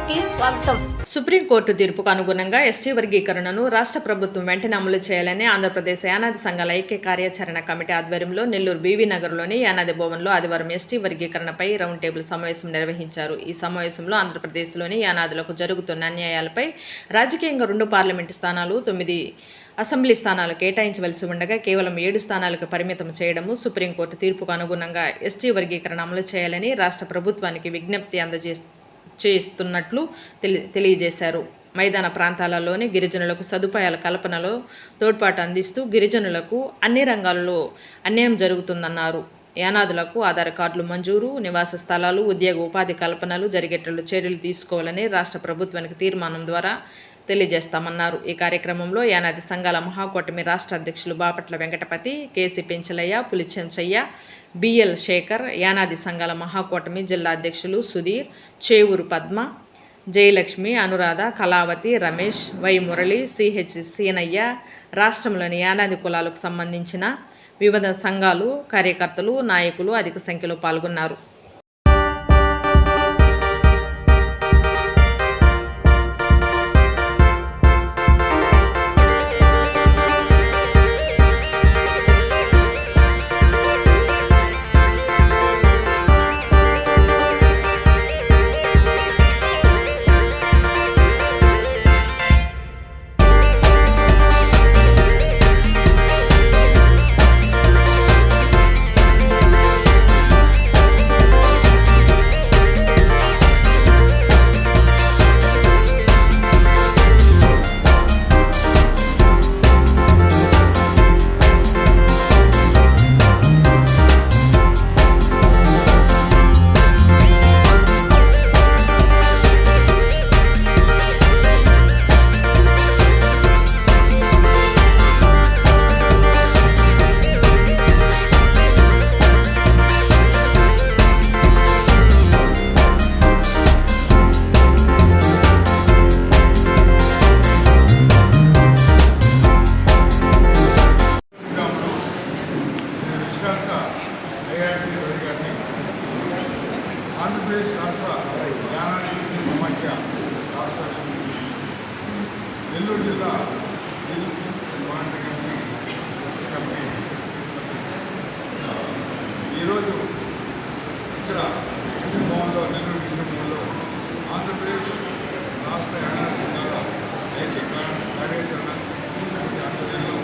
కి స్వాగతం. సుప్రీంకోర్టు తీర్పుకు అనుగుణంగా ఎస్టీ వర్గీకరణను రాష్ట్ర ప్రభుత్వం వెంటనే అమలు చేయాలని ఆంధ్రప్రదేశ్ యానాది సంఘాల ఐక్య కార్యాచరణ కమిటీ ఆధ్వర్యంలో నెల్లూరు బీవీ నగర్లోని యానాది భవన్లో ఆదివారం ఎస్టీ వర్గీకరణపై రౌండ్ టేబుల్ సమావేశం నిర్వహించారు. ఈ సమావేశంలో ఆంధ్రప్రదేశ్లోని యానాదులకు జరుగుతున్న అన్యాయాలపై, రాజకీయంగా 2 పార్లమెంటు స్థానాలు, 9 అసెంబ్లీ స్థానాలు కేటాయించవలసి ఉండగా కేవలం 7 స్థానాలకు పరిమితం చేయడము, సుప్రీంకోర్టు తీర్పుకు అనుగుణంగా ఎస్టీ వర్గీకరణ అమలు చేయాలని రాష్ట్ర ప్రభుత్వానికి విజ్ఞప్తి చేస్తున్నట్లు తెలియజేశారు. మైదాన ప్రాంతాలలోని గిరిజనులకు సదుపాయాల కల్పనలో తోడ్పాటు అందిస్తూ గిరిజనులకు అన్ని రంగాల్లో అన్యాయం జరుగుతుందన్నారు. యానాదులకు ఆధార్ కార్డులు మంజూరు, నివాస స్థలాలు, ఉద్యోగ ఉపాధి కల్పనలు జరిగేటట్లు చర్యలు తీసుకోవాలని రాష్ట్ర ప్రభుత్వానికి తీర్మానం ద్వారా తెలియజేస్తామన్నారు. ఈ కార్యక్రమంలో యానాది సంఘాల మహాకూటమి రాష్ట్ర అధ్యక్షులు బాపట్ల వెంకటపతి, కేసీ పెంచలయ్య, పులిచెంచయ్య, బిఎల్ శేఖర్, యానాది సంఘాల మహాకూటమి జిల్లా అధ్యక్షులు సుధీర్, చేవూరు పద్మ, జయలక్ష్మి, అనురాధ, కళావతి, రమేష్, వై మురళి, సిహెచ్ సీనయ్య, రాష్ట్రంలోని యానాది కులాలకు సంబంధించిన వివిధ సంఘాలు, కార్యకర్తలు, నాయకులు అధిక సంఖ్యలో పాల్గొన్నారు. ఆంధ్రప్రదేశ్ రాష్ట్ర యానాది సమాఖ్య రాష్ట్ర నెల్లూరు జిల్లా హిల్స్ మానిటరింగ్ కమిటీ ఈరోజు ఇక్కడ డివిజన్ భవన్లో, నెల్లూరు డివిజన్ భవన్లో ఆంధ్రప్రదేశ్ రాష్ట్ర యానాది సంఘాల ఐక్య కార్యాచరణ కమిటీ ఆధ్వర్యంలో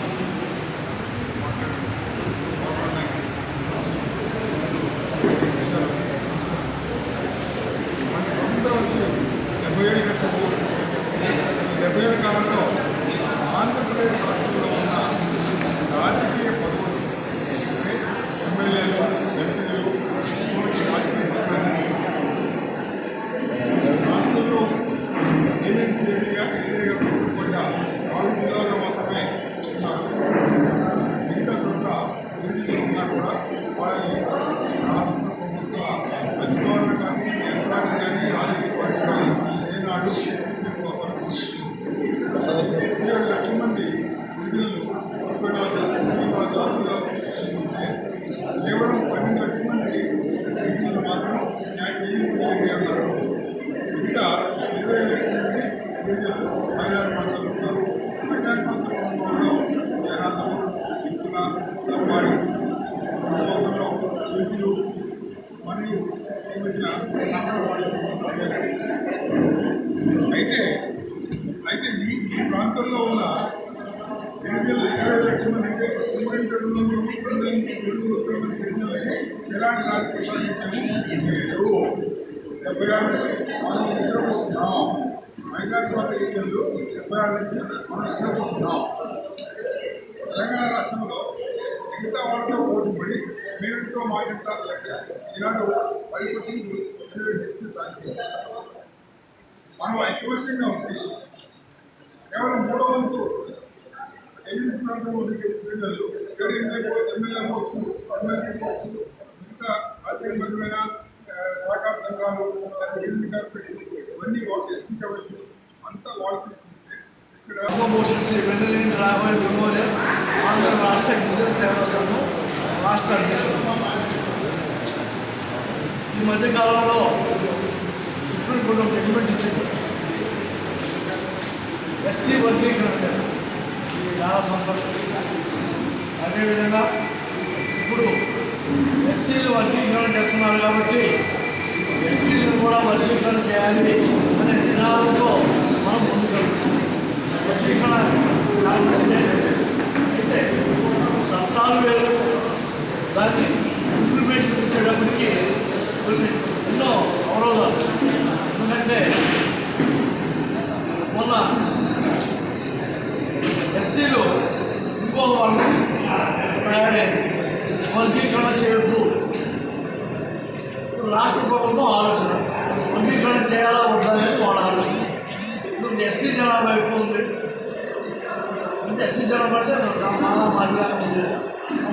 ఈ 70 ఏళ్ళ కాలంలో ఆంధ్రప్రదేశ్ రాష్ట్రంలో ఉన్న రాజకీయ పదవులు, అంటే ఎమ్మెల్యేలు, ఎంపీలు, రాజకీయ పదవులన్నీ రాష్ట్రంలో ఏజెన్సీగా పడ్డ 4 జిల్లాల్లో మాత్రమే ఇస్తున్నారు. మిగతా చోట్ల గిరిజనులు ఉన్నా కూడా వాళ్ళని రాష్ట్ర ప్రభుత్వ అధికారులు కానీ, యంత్రాంగం కానీ, రాజకీయ పార్టీ కానీ ఏనాడు 7 లక్షల మంది గిరిజనులు 34 దారుల్లో ఉంటే కేవలం 12 లక్షల మంది గిరిజనులు మాత్రం ఏజెన్సీలకి అన్నారు. మిగతా 25 లక్షల మంది గిరిజనులు మైదాన ప్రాంతాలు ఉన్నారు. మైదాన ప్రాంతంలో యానాదులు, ఇక్కున, లంబాడి, చుట్టుపక్కల చెంచులు మరియు ఈ మధ్య అయితే ఈ ప్రాంతంలో ఉన్న గిరిజనులు 25 లక్షల మంది అంటే 2 లక్షల మంది గిరిజనులకి ఎలాంటి రాజకీయ ప్రాతినిధ్యం లేదు. 70 ఏళ్ళ నుంచి మనం నిద్రపోతున్నాం. మైనార్టీ స్వార్థ గిరిజనులు 70 ఏళ్ళ నుంచి మనం నిద్రపోతున్నాం. తెలంగాణ రాష్ట్రంలో మిగతా వాళ్ళతో పోటీపడి మేమెంతో మాకెంత లెక్క ఈనాడు 10% రిజర్వేషన్ సాధించారు. మనం ఐక్యపక్షంగా ఉంది. కేవలం 3వ వంతు ఏజెన్సీ ప్రాంతంలో గిరిజనులు ఎమ్మెల్యే పోస్టులు, ఎమ్మెల్సీ పోస్టులు, మిగతా రాజ్యాంగబద్ధమైన సహకార సంఘాలు, గిరిజన కార్పొరేట్లు ఇవన్నీ వాళ్ళు ఎస్టీ కాబట్టి అంతా వాళ్ళకి ఇస్తుంటే ఇక్కడ ఆంధ్ర రాష్ట్ర గిరిజన సేవా సంఘం రాష్ట్ర అధ్యక్షుడు. ఈ మధ్యకాలంలో సుప్రీం సుప్రీంకోర్టు ఒక జడ్జిమెంట్ ఇచ్చింది ఎస్సీ వర్గీకరణ మీద. ఇది చాలా సంతోషం. అదేవిధంగా ఇప్పుడు ఎస్సీలు వర్గీకరణ చేస్తున్నారు కాబట్టి ఎస్టీలను కూడా వర్గీకరణ చేయాలి అనే నినాదంతో మనం ముందుకెళ్తున్నాం. వర్గీకరణ చాలా మంచిదే. అయితే చట్టాలు వేరు, దాన్ని ఇంప్లిమెంటేషన్ ఇచ్చేటప్పటికి కొన్ని ఎన్నో అవరోధాలు. ఎందుకంటే మొన్న ఎస్సీలు ఇంకో వాళ్ళు తయారైంది, వర్గీకరణ చేయొద్దు. ఇప్పుడు రాష్ట్ర ప్రభుత్వం ఆలోచన వర్గీకరణ చేయాలా వద్దా అనేది వాళ్ళ ఆలోచన. ఇప్పుడు ఎస్సీ జనాభా ఎక్కువ ఉంది అంటే ఎస్సీ జనాభా అంటే మాదిగా ఉంది.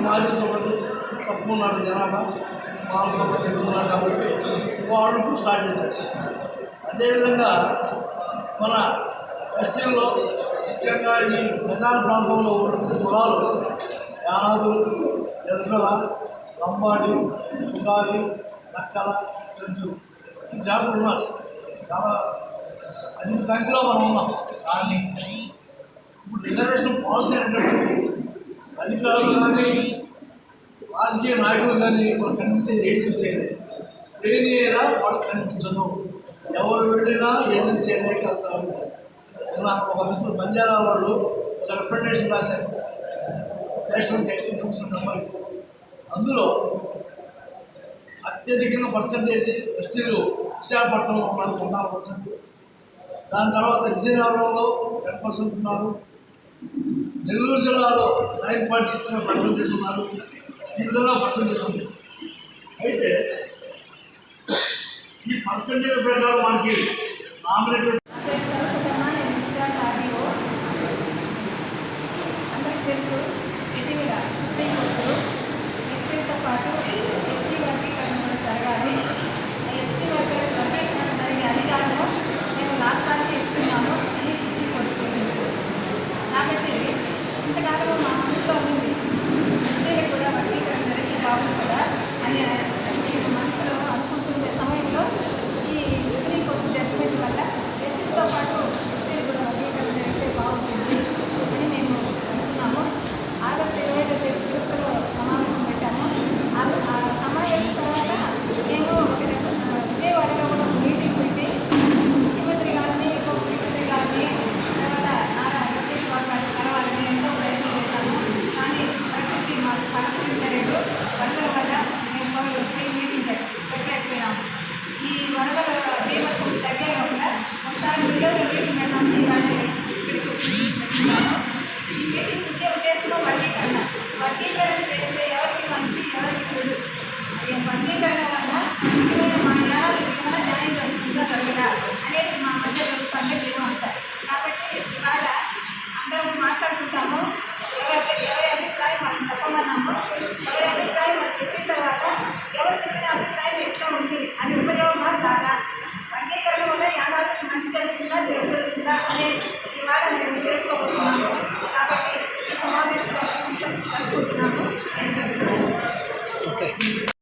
మాది సోదరులు తక్కువ ఉన్నారు జనాభా, వాళ్ళ సోదరులు ఎక్కువ ఉన్నారు కాబట్టి వాళ్ళు స్టార్ట్ చేశారు. అదేవిధంగా మన ఎస్టీల్లో ముఖ్యంగా ఈ ప్రధాన ప్రాంతంలో ఉన్న కులాలు యానాదులు, ఎరుకల, లంబాడి, సుగాలి, నక్కల, చెంచులు ఈ జాతులు ఉన్నారు. చాలా అధిక సంఖ్యలో మనం ఉన్నాం. కానీ ఇప్పుడు రిజర్వేషన్ పాలసీ అనేటప్పుడు అధికారులు కానీ రాజకీయ నాయకులు కానీ వాళ్ళు కనిపించేది ఏజెన్సీ ఏరియా వాళ్ళకి కనిపించదు. ఎవరు వెళ్ళినా ఏజెన్సీ ఏరియాకి వెళ్తారు. ఒక మిత్రులు బంజారా వాళ్ళు ఒక రిప్రజెంటేషన్ రాశారు నేషనల్ టెక్స్టైల్ కమిషన్ నెంబర్. అందులో అత్యధికంగా పర్సంటేజ్ ఎస్టీలు విశాఖపట్నంలో ఉన్నారు 14%. దాని తర్వాత విజయనగరంలో 10% ఉన్నారు. నెల్లూరు జిల్లాలో 9.69% ఉన్నారు. ఈ విధంగా పర్సంటేజ్ ఉంది. అయితే ఈ పర్సంటేజ్ ప్రకారం మనకి నామినేటెడ్ సరస్వతమ్మ, నేను విశ్రాంత ఆర్డీఓ. అందరికి తెలుసు, ఇటీవల సుప్రీంకోర్టు ఎస్సీలతో పాటు ఎస్టీ వర్గీకరణ కూడా జరగాలి. ఎస్టీ వర్గీకరణ జరిగే అధికారము నేను రాష్ట్రానికి ఇస్తున్నాను అని సుప్రీంకోర్టు చెప్పింది. కాబట్టి ఇంతకాలంలో మా మనసులో ఉంది ఎస్టీలకు కూడా వర్గీకరణ జరిగితే బాగుంది కదా అని నేను మనసులో అనుకుంటుండే సమయంలో ఈ సుప్రీంకోర్టు జడ్జిమెంట్ వల్ల ఎస్సీలతో పాటు ఎస్టీలు కూడా వర్గీకరణ జరిగితే బాగుంటుంది అని మేము అనుకున్నాము. ఆగస్టు 25వ తేదీ తిరుపతిలో సమావేశం పెట్టాము. ఆ సమావేశం తర్వాత మేము విజయవాడలో కూడా ఒక మీటింగ్ పెట్టి ముఖ్యమంత్రి గారిని, ఉప ముఖ్యమంత్రి గారిని, తర్వాత నారా లోకేష్ బాబు గారిని కలవాలని ఎంతో ప్రయత్నం చేశాము. కానీ ప్రకృతి మాకు సహకరించలేదు. వరదల వల్ల మేము మీటింగ్ పెట్టలేకపోయినాము. ఈ వరదల బీభత్సం తగ్గేలోపల ఒకసారి విలేజ్లో మీటింగ్ పెట్టామని వాళ్ళని ఇక్కడికి వచ్చి పెట్టుకున్నాము. ఈ మీటింగ్ ముఖ్య ఉద్దేశంలో వర్గీకరణ చేస్తే ఎవరికి మంచి, ఎవరికి చెడు. వర్గీకరణ వల్ల